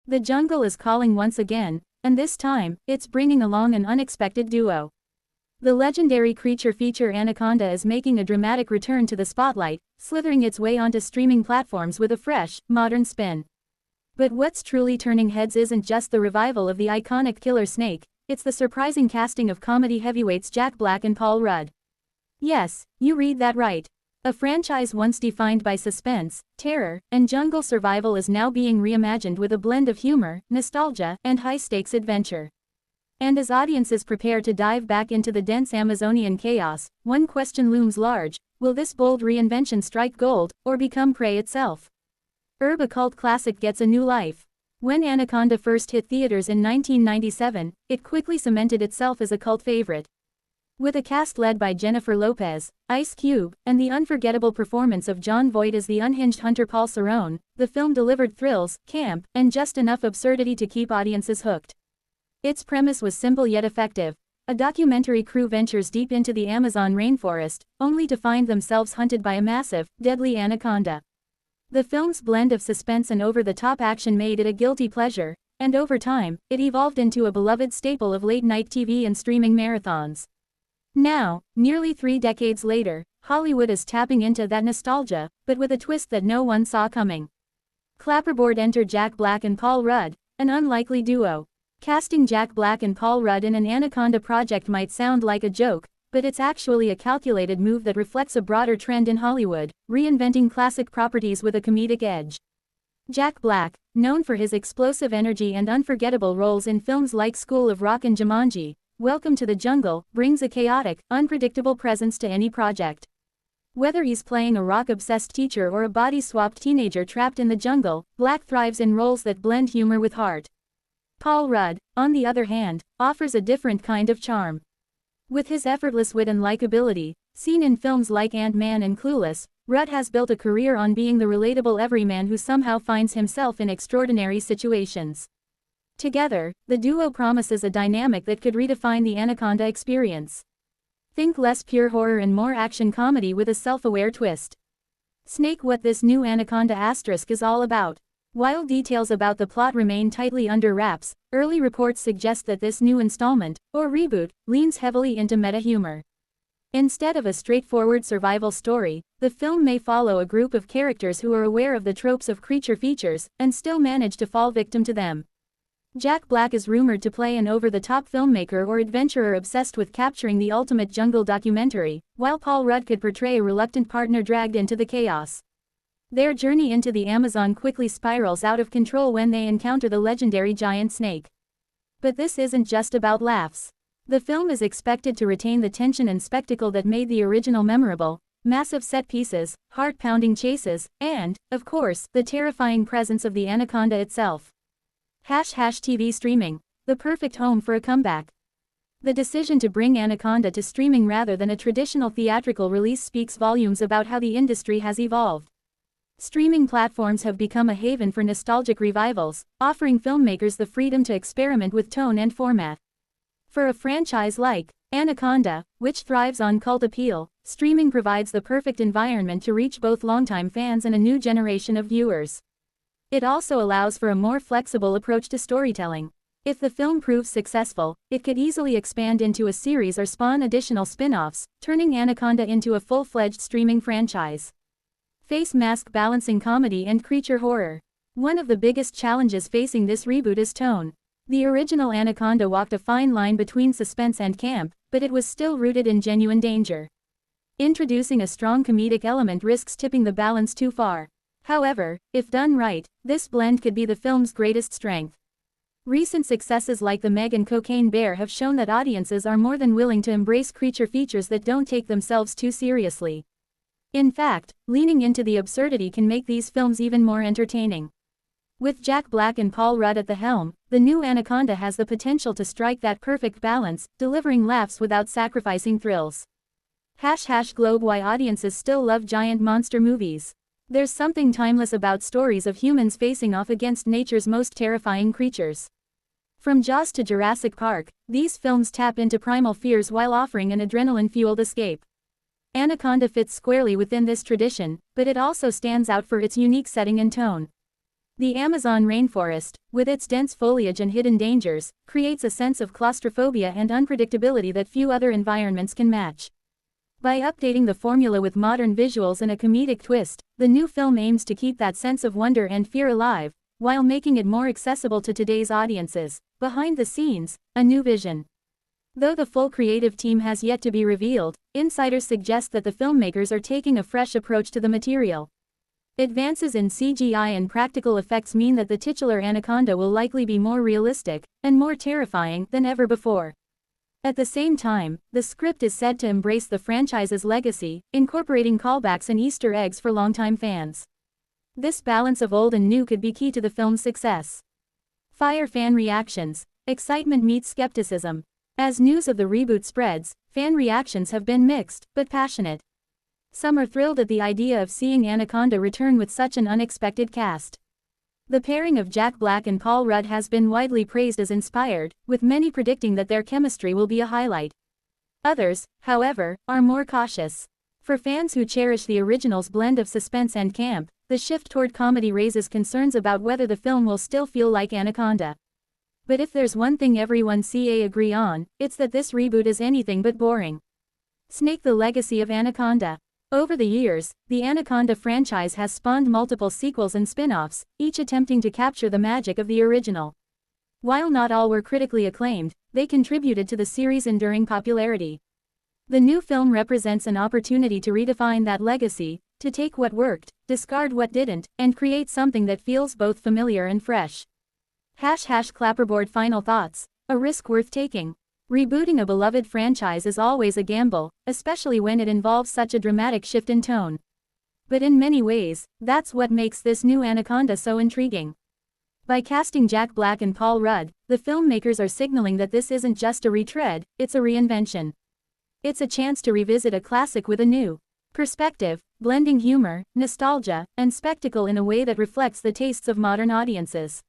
The jungle is calling once again, and this time, it's bringing along an unexpected duo. The legendary creature feature Anaconda is making a dramatic return to the spotlight, slithering its way onto streaming platforms with a fresh, modern spin. But what's truly turning heads isn't just the revival of the iconic killer snake, it's the surprising casting of comedy heavyweights Jack Black and Paul Rudd. Yes, you read that right. A franchise once defined by suspense, terror, and jungle survival is now being reimagined with a blend of humor, nostalgia, and high-stakes adventure. And as audiences prepare to dive back into the dense Amazonian chaos, one question looms large: will this bold reinvention strike gold, or become prey itself? A cult classic gets a new life. When Anaconda first hit theaters in 1997, it quickly cemented itself as a cult favorite. With a cast led by Jennifer Lopez, Ice Cube, and the unforgettable performance of Jon Voight as the unhinged hunter Paul Cerrone, the film delivered thrills, camp, and just enough absurdity to keep audiences hooked. Its premise was simple yet effective. A documentary crew ventures deep into the Amazon rainforest, only to find themselves hunted by a massive, deadly anaconda. The film's blend of suspense and over-the-top action made it a guilty pleasure, and over time, it evolved into a beloved staple of late-night TV and streaming marathons. Now, nearly 3 decades later, Hollywood is tapping into that nostalgia, but with a twist that no one saw coming. Clapperboard enter Jack Black and Paul Rudd, an unlikely duo. Casting Jack Black and Paul Rudd in an Anaconda project might sound like a joke, but it's actually a calculated move that reflects a broader trend in Hollywood, reinventing classic properties with a comedic edge. Jack Black, known for his explosive energy and unforgettable roles in films like School of Rock and Jumanji, Welcome to the Jungle, brings a chaotic, unpredictable presence to any project. Whether he's playing a rock-obsessed teacher or a body-swapped teenager trapped in the jungle, Black thrives in roles that blend humor with heart. Paul Rudd, on the other hand, offers a different kind of charm. With his effortless wit and likability, seen in films like Ant-Man and Clueless, Rudd has built a career on being the relatable everyman who somehow finds himself in extraordinary situations. Together, the duo promises a dynamic that could redefine the Anaconda experience. Think less pure horror and more action comedy with a self-aware twist. Snake: what this new Anaconda asterisk is all about. While details about the plot remain tightly under wraps, early reports suggest that this new installment, or reboot, leans heavily into meta-humor. Instead of a straightforward survival story, the film may follow a group of characters who are aware of the tropes of creature features, and still manage to fall victim to them. Jack Black is rumored to play an over-the-top filmmaker or adventurer obsessed with capturing the ultimate jungle documentary, while Paul Rudd could portray a reluctant partner dragged into the chaos. Their journey into the Amazon quickly spirals out of control when they encounter the legendary giant snake. But this isn't just about laughs. The film is expected to retain the tension and spectacle that made the original memorable: massive set pieces, heart-pounding chases, and, of course, the terrifying presence of the anaconda itself. #TV streaming, the perfect home for a comeback. The decision to bring Anaconda to streaming rather than a traditional theatrical release speaks volumes about how the industry has evolved. Streaming platforms have become a haven for nostalgic revivals, offering filmmakers the freedom to experiment with tone and format. For a franchise like Anaconda, which thrives on cult appeal, streaming provides the perfect environment to reach both longtime fans and a new generation of viewers. It also allows for a more flexible approach to storytelling. If the film proves successful, it could easily expand into a series or spawn additional spin-offs, turning Anaconda into a full-fledged streaming franchise. Face mask balancing comedy and creature horror. One of the biggest challenges facing this reboot is tone. The original Anaconda walked a fine line between suspense and camp, but it was still rooted in genuine danger. Introducing a strong comedic element risks tipping the balance too far. However, if done right, this blend could be the film's greatest strength. Recent successes like The Meg and Cocaine Bear have shown that audiences are more than willing to embrace creature features that don't take themselves too seriously. In fact, leaning into the absurdity can make these films even more entertaining. With Jack Black and Paul Rudd at the helm, the new Anaconda has the potential to strike that perfect balance, delivering laughs without sacrificing thrills. #Globe: why audiences still love giant monster movies. There's something timeless about stories of humans facing off against nature's most terrifying creatures. From Jaws to Jurassic Park, these films tap into primal fears while offering an adrenaline-fueled escape. Anaconda fits squarely within this tradition, but it also stands out for its unique setting and tone. The Amazon rainforest, with its dense foliage and hidden dangers, creates a sense of claustrophobia and unpredictability that few other environments can match. By updating the formula with modern visuals and a comedic twist, the new film aims to keep that sense of wonder and fear alive, while making it more accessible to today's audiences. Behind the scenes, a new vision. Though the full creative team has yet to be revealed, insiders suggest that the filmmakers are taking a fresh approach to the material. Advances in CGI and practical effects mean that the titular Anaconda will likely be more realistic, and more terrifying, than ever before. At the same time, the script is said to embrace the franchise's legacy, incorporating callbacks and Easter eggs for longtime fans. This balance of old and new could be key to the film's success. Fire fan reactions. Excitement meets skepticism. As news of the reboot spreads, fan reactions have been mixed, but passionate. Some are thrilled at the idea of seeing Anaconda return with such an unexpected cast. The pairing of Jack Black and Paul Rudd has been widely praised as inspired, with many predicting that their chemistry will be a highlight. Others, however, are more cautious. For fans who cherish the original's blend of suspense and camp, the shift toward comedy raises concerns about whether the film will still feel like Anaconda. But if there's one thing everyone agree on, it's that this reboot is anything but boring. Snake: The Legacy of Anaconda. Over the years, the Anaconda franchise has spawned multiple sequels and spin-offs, each attempting to capture the magic of the original. While not all were critically acclaimed, they contributed to the series' enduring popularity. The new film represents an opportunity to redefine that legacy, to take what worked, discard what didn't, and create something that feels both familiar and fresh. Clapperboard final thoughts. A risk worth taking. Rebooting a beloved franchise is always a gamble, especially when it involves such a dramatic shift in tone. But in many ways, that's what makes this new Anaconda so intriguing. By casting Jack Black and Paul Rudd, the filmmakers are signaling that this isn't just a retread, it's a reinvention. It's a chance to revisit a classic with a new perspective, blending humor, nostalgia, and spectacle in a way that reflects the tastes of modern audiences.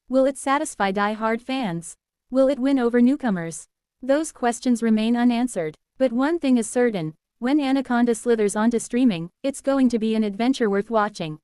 Will it satisfy die-hard fans? Will it win over newcomers? Those questions remain unanswered. But one thing is certain: when Anaconda slithers onto streaming, it's going to be an adventure worth watching.